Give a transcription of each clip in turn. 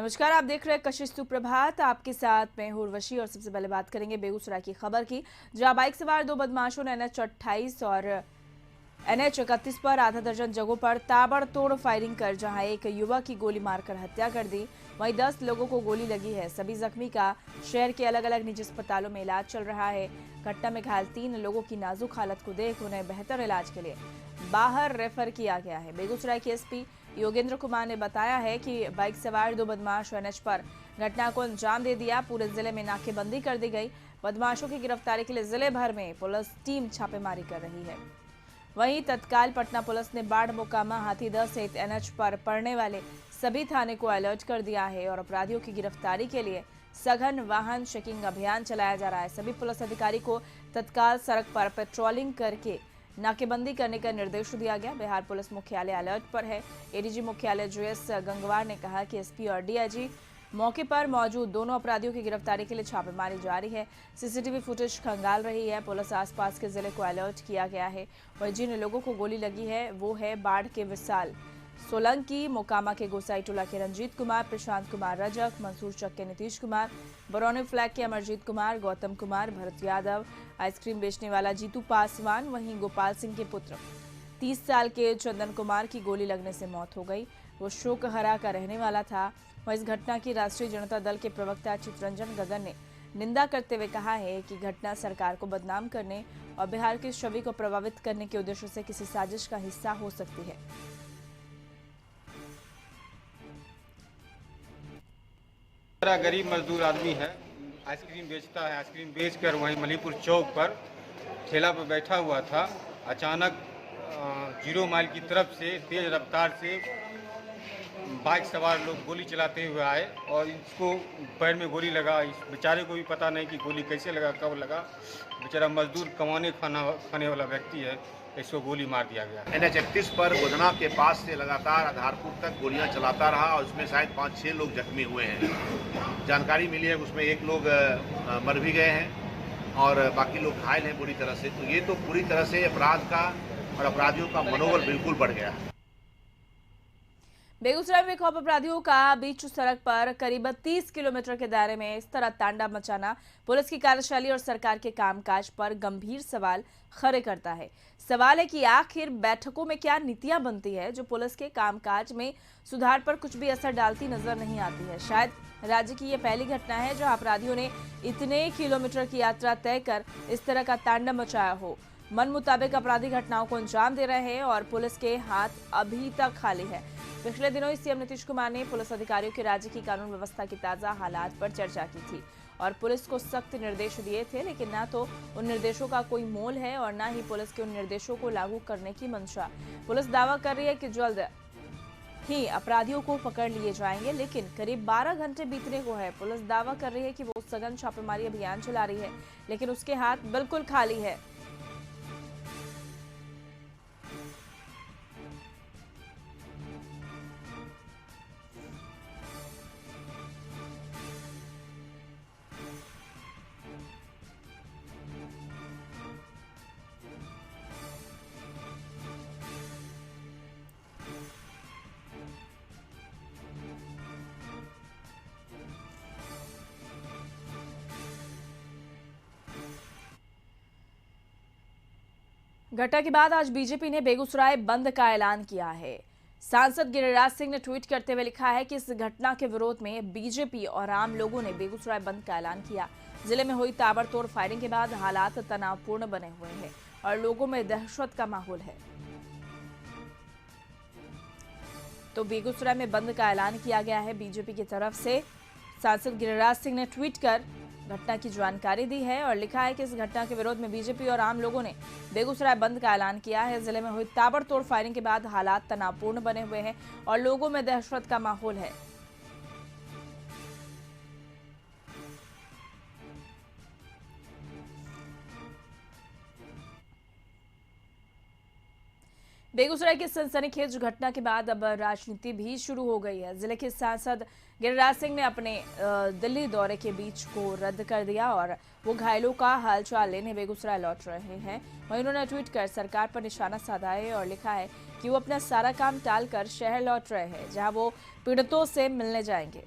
नमस्कार, आप देख रहे हैं कशिश सुप्रभात। आपके साथ मैं हूं उर्वशी और सबसे पहले बात करेंगे बेगूसराय की खबर की, जहां बाइक सवार दो बदमाशों ने NH 28 और NH 31 पर आधा दर्जन जगहों पर ताबड़तोड़ फायरिंग कर जहां एक युवक की गोली मारकर हत्या कर दी, वहीं 10 लोगों को गोली लगी है। सभी जख्मी का शहर के अलग अलग निजी अस्पतालों में इलाज चल रहा है। घटना में घायल 3 लोगों की नाजुक हालत को देख उन्हें बेहतर इलाज के लिए बाहर रेफर किया गया है। बेगूसराय के SP योगेंद्र कुमार ने बताया है कि बाइक सवार दो बदमाश NH पर घटना को अंजाम दे दिया। पूरे जिले में नाकेबंदी कर दी गई। बदमाशों की गिरफ्तारी के लिए जिले भर में पुलिस टीम छापेमारी कर रही है। वहीं तत्काल पटना पुलिस ने बाढ़ मोकामा हाथीदह सहित NH पर पड़ने वाले सभी थाने को अलर्ट कर दिया है और अपराधियों की गिरफ्तारी के लिए सघन वाहन चेकिंग अभियान चलाया जा रहा है। सभी पुलिस अधिकारी को तत्काल सड़क पर पेट्रोलिंग करके नाकेबंदी करने का निर्देश दिया गया। बिहार पुलिस मुख्यालय अलर्ट पर है। ADG मुख्यालय JS गंगवार ने कहा कि SP और DIG मौके पर मौजूद दोनों अपराधियों की गिरफ्तारी के लिए छापेमारी जारी है। CCTV फुटेज खंगाल रही है। पुलिस आसपास के जिले को अलर्ट किया गया है। वहीं जिन लोगों को गोली लगी है वो है बाढ़ के विशाल सोलंकी, मोकामा के गोसाई टोला के रंजीत कुमार, प्रशांत कुमार रजक, मंसूर चक के नीतीश कुमार, बरौनी फ्लैग के अमरजीत कुमार, गौतम कुमार, भरत यादव, आइसक्रीम बेचने वाला जीतू पासवान, वहीं गोपाल सिंह के पुत्र 30 साल के चंदन कुमार की गोली लगने से मौत हो गई। वो शोकहरा का रहने वाला था। वह इस घटना की राष्ट्रीय जनता दल के प्रवक्ता चितरंजन गगन ने निंदा करते हुए कहा है कि घटना सरकार को बदनाम करने और बिहार की छवि को प्रभावित करने के उद्देश्य से किसी साजिश का हिस्सा हो सकती है। गरीब मजदूर आदमी है, आइसक्रीम बेचता है। आइसक्रीम बेचकर वहीं मलीपुर चौक पर ठेला पर बैठा हुआ था। अचानक 0 माइल की तरफ से तेज रफ्तार से बाइक सवार लोग गोली चलाते हुए आए और इसको पैर में गोली लगा। इस बेचारे को भी पता नहीं कि गोली कैसे लगा, कब लगा। बेचारा मजदूर खाने वाला व्यक्ति है, इसको गोली मार दिया गया। NH 31 पर गोधना के पास से लगातार आधारपुर तक गोलियां चलाता रहा और उसमें शायद 5-6 लोग जख्मी हुए हैं। जानकारी मिली है उसमें एक लोग मर भी गए हैं और बाकी लोग घायल हैं बुरी तरह से। तो ये तो पूरी तरह से अपराध का और अपराधियों का मनोबल बिल्कुल बढ़ गया है। बेगूसराय में खौफ अपराधियों का बीच सड़क पर करीब 30 किलोमीटर के दायरे में इस तरह तांडव मचाना पुलिस की कार्यशैली और सरकार के कामकाज पर गंभीर सवाल खड़े करता है। सवाल है कि आखिर बैठकों में क्या नीतियां बनती है जो पुलिस के कामकाज में सुधार पर कुछ भी असर डालती नजर नहीं आती है। शायद राज्य की यह पहली घटना है जहां अपराधियों ने इतने किलोमीटर की यात्रा तय कर इस तरह का तांडव मचाया हो। मन मुताबिक अपराधी घटनाओं को अंजाम दे रहे हैं और पुलिस के हाथ अभी तक खाली है। पिछले दिनों CM नीतीश कुमार ने पुलिस अधिकारियों के राज्य की कानून व्यवस्था की ताजा हालात पर चर्चा की थी और पुलिस को सख्त निर्देश दिए थे, लेकिन ना तो उन निर्देशों का कोई मोल है और ना ही पुलिस के उन निर्देशों को लागू करने की मंशा। पुलिस दावा कर रही है कि जल्द ही अपराधियों को पकड़ लिए जाएंगे, लेकिन करीब 12 घंटे बीतने को है। पुलिस दावा कर रही है कि वो सघन छापेमारी अभियान चला रही है, लेकिन उसके हाथ बिल्कुल खाली है। घटना के बाद आज बीजेपी ने बेगूसराय बंद का ऐलान किया है। सांसद गिरिराज सिंह ने ट्वीट करते हुए लिखा है कि इस घटना के विरोध में बीजेपी और आम लोगों ने बेगूसराय बंद का ऐलान किया। जिले में हुई ताबड़तोड़ फायरिंग के बाद हालात तनावपूर्ण बने हुए हैं और लोगों में दहशत का माहौल है। तो बेगूसराय में बंद का ऐलान किया गया है बीजेपी की तरफ से। सांसद गिरिराज सिंह ने ट्वीट कर घटना की जानकारी दी है और लिखा है कि इस घटना के विरोध में बीजेपी और आम लोगों ने बेगूसराय बंद का ऐलान किया है। जिले में हुई ताबड़तोड़ फायरिंग के बाद हालात तनावपूर्ण बने हुए हैं और लोगों में दहशत का माहौल है। बेगूसराय की सनसनीखेज घटना के बाद अब राजनीति भी शुरू हो गई है। जिले के सांसद गिरिराज सिंह ने अपने दिल्ली दौरे के बीच को रद्द कर दिया और वो घायलों का हालचाल लेने बेगूसराय लौट रहे हैं। वहीं उन्होंने ट्वीट कर सरकार पर निशाना साधा है और लिखा है कि वो अपना सारा काम टालकर शहर लौट रहे हैं, जहां वो पीड़ितों से मिलने जाएंगे।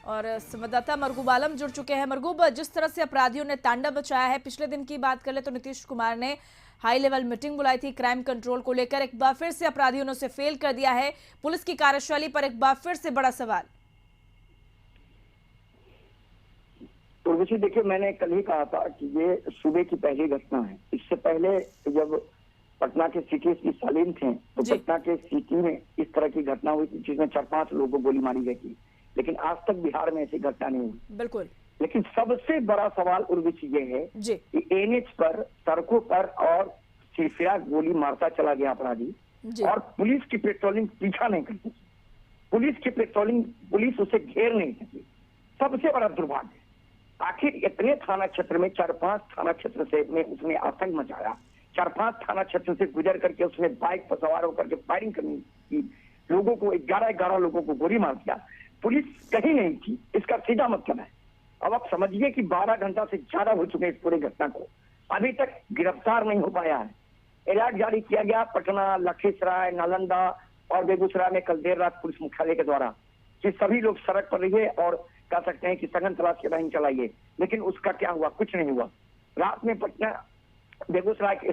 और संवाददाता मरगूब आलम जुड़ चुके हैं। मरगूब, जिस तरह से अपराधियों ने तांडव मचाया है, पिछले दिन की बात कर ले तो नीतीश कुमार ने हाई लेवल मीटिंग बुलाई थी क्राइम कंट्रोल को लेकर। एक बार फिर से अपराधियों ने उसे फेल कर दिया है। पुलिस की कार्यशैली पर एक बार फिर से बड़ा सवाल। उर्वशी, देखिए, मैंने कल ही कहा था कि ये सुबह की पहली घटना है। इससे पहले जब पटना के सिटी एसपी सलीम थे तो पटना के सिटी में इस तरह की घटना हुई थी जिसमें 4-5 लोगों को गोली मारी गई थी, लेकिन आज तक बिहार में ऐसी घटना नहीं हुई। बिल्कुल। लेकिन सबसे बड़ा सवाल उर्वशी ये है कि एनएच पर, सड़कों पर और सिरफिरा गोली मारता चला गया अपराधी और पुलिस की पेट्रोलिंग पीछा नहीं करती। पुलिस उसे घेर नहीं सकी। सबसे बड़ा दुर्भाग्य, आखिर इतने थाना क्षेत्र में 4-5 थाना क्षेत्र से उसने आतंक मचाया। 4-5 थाना क्षेत्र से गुजर करके उसने बाइक पर सवार होकर के फायरिंग करनी की, लोगों को 11 लोगों को गोली मार दिया। पुलिस कहीं नहीं थी, इसका सीधा मतलब है। अब आप समझिए कि 12 घंटा से ज्यादा हो चुके हैं इस पूरी घटना को, अभी तक गिरफ्तार नहीं हो पाया है। अलर्ट जारी किया गया पटना, लखीसराय, नालंदा और बेगूसराय में कल देर रात पुलिस मुख्यालय के द्वारा कि सभी लोग सड़क पर रहिए और कह सकते हैं कि सघन तलाश की मुहिम चलाइए। लेकिन उसका क्या हुआ? कुछ नहीं हुआ। रात में पटना बेगूसराय के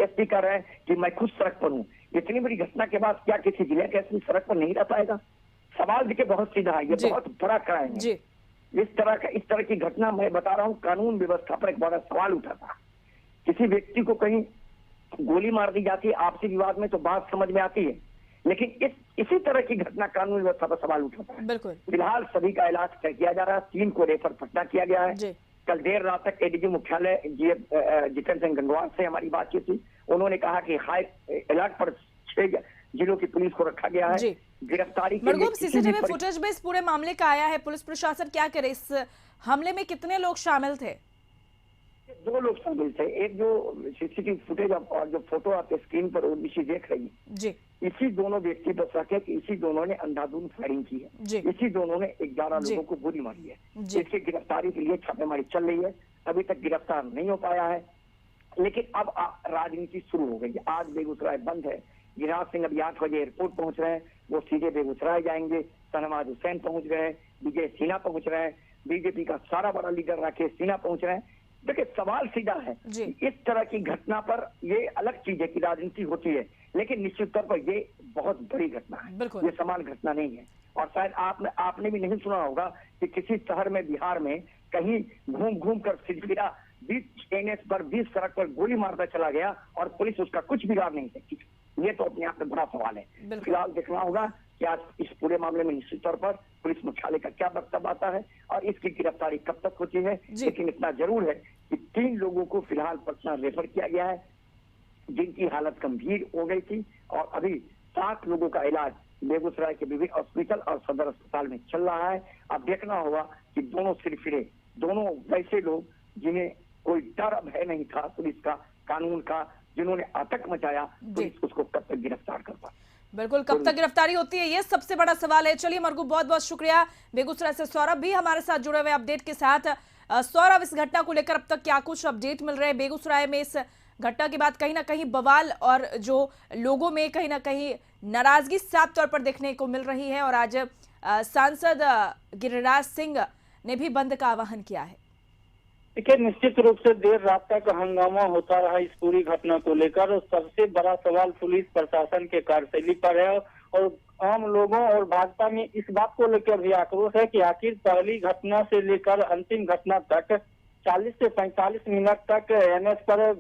एसपी कह रहे हैं कि मैं खुद सड़क पर हूँ। इतनी बड़ी घटना के बाद क्या किसी जिले के एसपी सड़क पर नहीं रह पाएगा? सवाल देखिए बहुत सीधा है, ये बहुत बड़ा क्राइम है। इस तरह की घटना, मैं बता रहा हूँ, कानून व्यवस्था पर एक बड़ा सवाल उठाता। किसी व्यक्ति को कहीं गोली मार दी जाती है आपसी विवाद में तो बात समझ में आती है, लेकिन इसी तरह की घटना कानून व्यवस्था पर सवाल उठाता है। बिल्कुल। फिलहाल सभी का इलाज किया जा रहा है। 3 को रेफर पटना किया गया है। कल देर रात तक एडीजी मुख्यालय जितेंद्र सिंह गंगवार से हमारी बातचीत हुई। उन्होंने कहा कि हाई अलर्ट पर 6 जिलों की पुलिस को रखा गया है गिरफ्तारी के लिए। सीसीटीवी फुटेज में इस पूरे मामले का आया है, पुलिस प्रशासन क्या करे? इस हमले में कितने लोग शामिल थे? 2 लोग शामिल थे। एक जो सीसीटीवी फुटेज और जो फोटो आपके स्क्रीन पर ओबीसी देख रही है, इसी दोनों व्यक्ति पर शक है कि इसी दोनों ने अंधाधुंध फायरिंग की है। इसी दोनों ने 11 लोगों को गोली मारी है। इसकी गिरफ्तारी के लिए छापेमारी चल रही है। अभी तक गिरफ्तार नहीं हो पाया है, लेकिन अब राजनीति शुरू हो गई है। आज बेगूसराय बंद है। गिरिराज सिंह अभी 8 बजे एयरपोर्ट पहुंच रहे हैं, वो सीधे बेगूसराय जाएंगे। शहनवाज हुसैन पहुंच गए हैं, विजय सिन्हा पहुंच रहे हैं, बीजेपी का सारा बड़ा लीडर राकेश सिन्हा पहुंच रहे हैं। देखिए, सवाल सीधा है। इस तरह की घटना पर ये अलग चीज है कि राजनीति होती है, लेकिन निश्चित तौर पर ये बहुत बड़ी घटना है। ये सामान्य घटना नहीं है। और शायद आपने भी नहीं सुना होगा कि किसी शहर में, बिहार में कहीं घूम कर सिलसिला 20 एनएच पर 20 सड़क पर गोली मारता चला गया और पुलिस उसका कुछ बिगाड़ नहीं सकती। ये तो अपने आप में बड़ा सवाल है। फिलहाल देखना होगा कि आज इस पूरे मामले में निश्चित तौर पर पुलिस मुख्यालय का क्या वक्तव्य आता है और इसकी गिरफ्तारी कब तक होती है। लेकिन इतना जरूर है कि 3 लोगों को फिलहाल पटना रेफर किया गया है, जिनकी हालत गंभीर हो गई थी, और अभी 7 लोगों का इलाज बेगूसराय के विभिन्न हॉस्पिटल और सदर अस्पताल में चल रहा है। अब देखना होगा कि दोनों सिरफिरे, दोनों वैसे लोग जिन्हें कोई डर भय नहीं था पुलिस का, कानून का, जिन्होंने आतंक मचाया, पुलिस उसको कब तक गिरफ्तार कर पाए। बिल्कुल, कब तक गिरफ्तारी होती है, ये सबसे बड़ा सवाल है। चलिए मरगूब, बहुत बहुत शुक्रिया। बेगूसराय से सौरभ भी हमारे साथ जुड़े हुए अपडेट के साथ। सौरभ, इस घटना को लेकर अब तक क्या कुछ अपडेट मिल रहे हैं? बेगूसराय में इस घटना के बाद कहीं ना कहीं बवाल और जो लोगों में कहीं ना कहीं नाराजगी साफ तौर पर देखने को मिल रही है, और आज सांसद गिरिराज सिंह ने भी बंद का आह्वान किया है। देखिए, निश्चित रूप से देर रात तक हंगामा होता रहा इस पूरी घटना को लेकर, और सबसे बड़ा सवाल पुलिस प्रशासन के कार्यशैली पर है। और आम लोगों और भाजपा में इस बात को लेकर भी आक्रोश है कि आखिर पहली घटना से लेकर अंतिम घटना तक 40 से 45 मिनट तक एनएच पर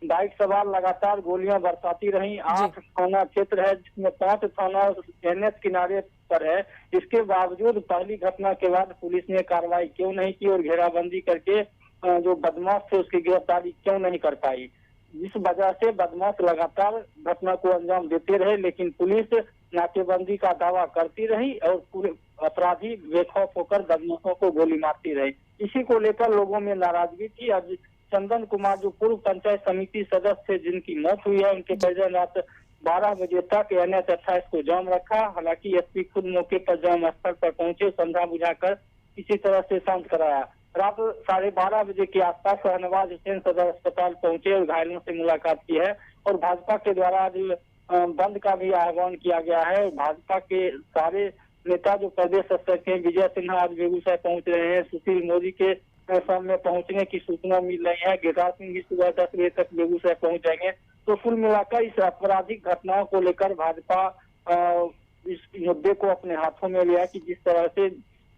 बाइक सवार लगातार गोलियां बरसाती रही। 8 थाना क्षेत्र है जिसमें 5 थाना एनएच किनारे पर है। इसके बावजूद पहली घटना के बाद पुलिस ने कार्रवाई क्यों नहीं की और घेराबंदी करके जो बदमाश थे उसकी गिरफ्तारी क्यों नहीं कर पाई? इस वजह से बदमाश लगातार घटना को अंजाम देते रहे, लेकिन पुलिस नाकेबंदी का दावा करती रही और पूरे अपराधी बेखौफ होकर बदमाशों को गोली मारती रही। इसी को लेकर लोगों में नाराजगी थी। आज चंदन कुमार जो पूर्व पंचायत समिति सदस्य थे, जिनकी मौत हुई है, उनके परिजन रात 12 बजे तक एनएच 28 को जाम रखा। हालांकि एसपी खुद मौके पर जाम स्थल पर पहुंचे, संधा बुझाकर किसी तरह से शांत कराया। रात 12:30 बजे के आसपास शहनवाज हुसैन सदर अस्पताल पहुंचे और घायलों से मुलाकात की है। और भाजपा के द्वारा आज बंद का भी आह्वान किया गया है। भाजपा के सारे नेता जो प्रदेश अध्यक्ष हैं विजय सिन्हा आज बेगूसराय पहुंच रहे हैं। सुशील मोदी के सामने पहुंचने की सूचना मिल रही है। गिरिराज सिंह भी सुबह 10 बजे तक बेगूसराय पहुंच जाएंगे। तो कुल मिलाकर इस आपराधिक घटनाओं को लेकर भाजपा इस मुद्दे को अपने हाथों में लिया कि जिस तरह से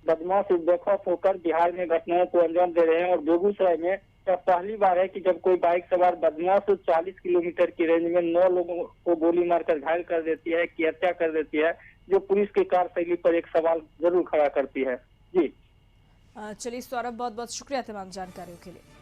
बदमाश बेखौफ होकर बिहार में घटनाओं को अंजाम दे रहे हैं। और बेगूसराय में यह पहली बार है कि जब कोई बाइक सवार बदमाश 40 किलोमीटर की रेंज में 9 लोगों को गोली मारकर घायल कर देती है, की हत्या कर देती है, जो पुलिस की कार्यशैली पर एक सवाल जरूर खड़ा करती है। जी चलिए सौरभ, बहुत बहुत शुक्रिया तमाम जानकारियों के लिए।